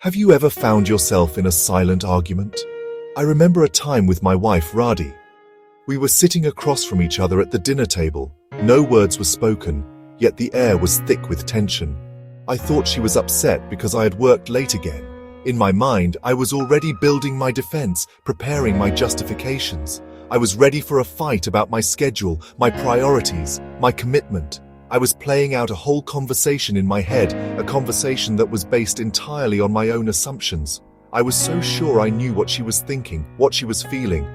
Have you ever found yourself in a silent argument? I remember a time with my wife, Radhi. We were sitting across from each other at the dinner table. No words were spoken, yet the air was thick with tension. I thought she was upset because I had worked late again. In my mind, I was already building my defense, preparing my justifications. I was ready for a fight about my schedule, my priorities, my commitment. I was playing out a whole conversation in my head, a conversation that was based entirely on my own assumptions. I was so sure I knew what she was thinking, what she was feeling.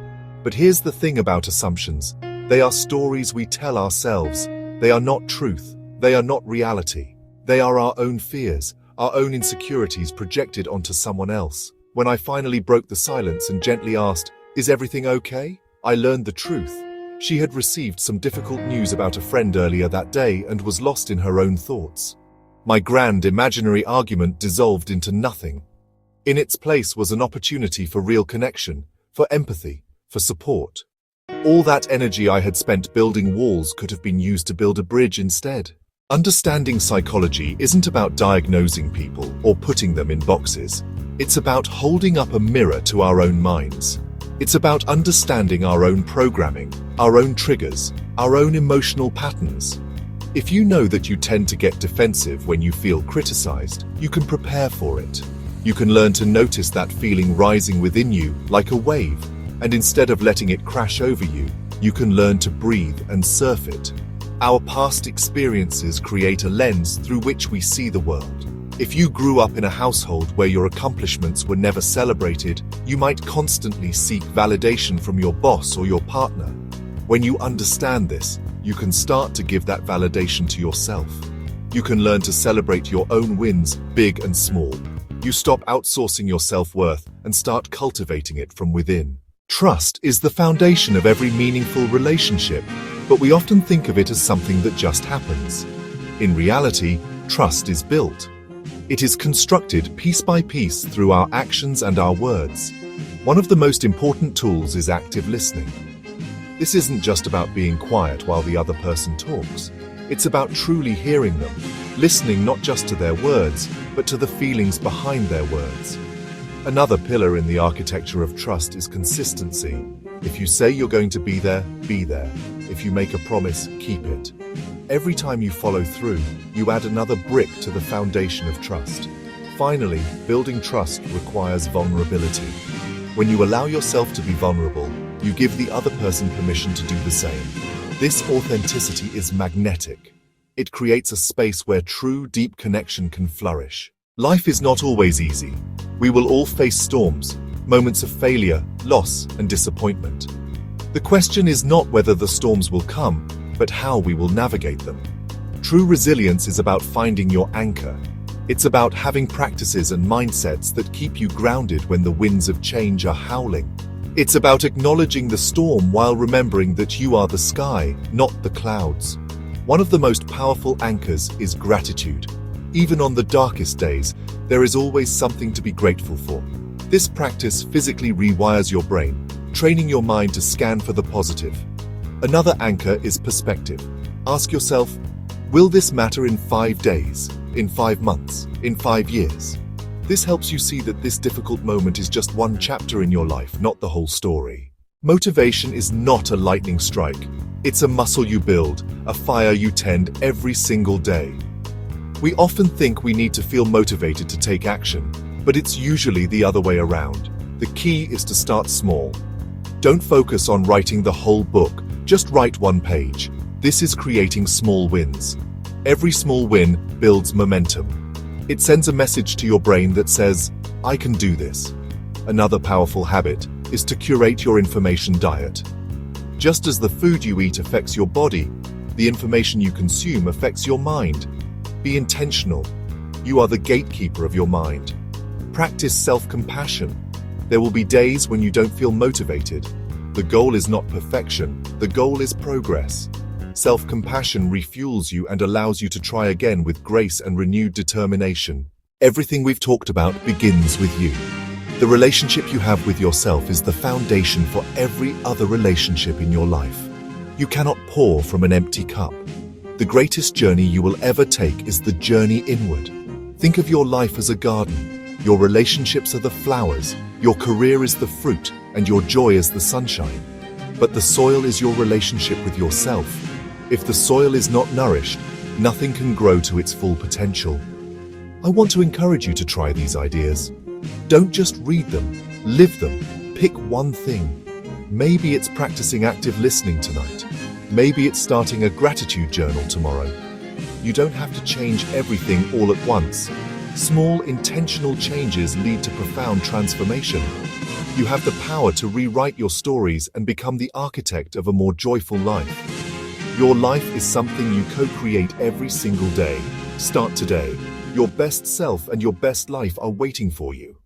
But here's the thing about assumptions. They are stories we tell ourselves. They are not truth. They are not reality. They are our own fears, our own insecurities projected onto someone else. When I finally broke the silence and gently asked, "Is everything okay?" I learned the truth. She had received some difficult news about a friend earlier that day and was lost in her own thoughts. My grand imaginary argument dissolved into nothing. In its place was an opportunity for real connection, for empathy, for support. All that energy I had spent building walls could have been used to build a bridge instead. Understanding psychology isn't about diagnosing people or putting them in boxes. It's about holding up a mirror to our own minds. It's about understanding our own programming, our own triggers, our own emotional patterns. If you know that you tend to get defensive when you feel criticized, you can prepare for it. You can learn to notice that feeling rising within you like a wave, and instead of letting it crash over you, you can learn to breathe and surf it. Our past experiences create a lens through which we see the world. If you grew up in a household where your accomplishments were never celebrated, you might constantly seek validation from your boss or your partner. When you understand this, you can start to give that validation to yourself. You can learn to celebrate your own wins, big and small. You stop outsourcing your self-worth and start cultivating it from within. Trust is the foundation of every meaningful relationship, but we often think of it as something that just happens. In reality, trust is built. It is constructed piece by piece through our actions and our words. One of the most important tools is active listening. This isn't just about being quiet while the other person talks. It's about truly hearing them, listening not just to their words, but to the feelings behind their words. Another pillar in the architecture of trust is consistency. If you say you're going to be there, be there. If you make a promise, keep it. Every time you follow through, you add another brick to the foundation of trust. Finally, building trust requires vulnerability. When you allow yourself to be vulnerable, you give the other person permission to do the same. This authenticity is magnetic. It creates a space where true, deep connection can flourish. Life is not always easy. We will all face storms, moments of failure, loss, and disappointment. The question is not whether the storms will come, but how we will navigate them. True resilience is about finding your anchor. It's about having practices and mindsets that keep you grounded when the winds of change are howling. It's about acknowledging the storm while remembering that you are the sky, not the clouds. One of the most powerful anchors is gratitude. Even on the darkest days, there is always something to be grateful for. This practice physically rewires your brain, training your mind to scan for the positive. Another anchor is perspective. Ask yourself, will this matter in 5 days, in 5 months, in 5 years? This helps you see that this difficult moment is just one chapter in your life, not the whole story. Motivation is not a lightning strike. It's a muscle you build, a fire you tend every single day. We often think we need to feel motivated to take action, but it's usually the other way around. The key is to start small. Don't focus on writing the whole book, just write 1 page. This is creating small wins. Every small win builds momentum. It sends a message to your brain that says, I can do this. Another powerful habit is to curate your information diet. Just as the food you eat affects your body, the information you consume affects your mind. Be intentional. You are the gatekeeper of your mind. Practice self-compassion. There will be days when you don't feel motivated. The goal is not perfection, the goal is progress. Self-compassion refuels you and allows you to try again with grace and renewed determination. Everything we've talked about begins with you. The relationship you have with yourself is the foundation for every other relationship in your life. You cannot pour from an empty cup. The greatest journey you will ever take is the journey inward. Think of your life as a garden. Your relationships are the flowers, your career is the fruit, and your joy is the sunshine. But the soil is your relationship with yourself. If the soil is not nourished, nothing can grow to its full potential. I want to encourage you to try these ideas. Don't just read them, live them. Pick one thing. Maybe it's practicing active listening tonight. Maybe it's starting a gratitude journal tomorrow. You don't have to change everything all at once. Small, intentional changes lead to profound transformation. You have the power to rewrite your stories and become the architect of a more joyful life. Your life is something you co-create every single day. Start today. Your best self and your best life are waiting for you.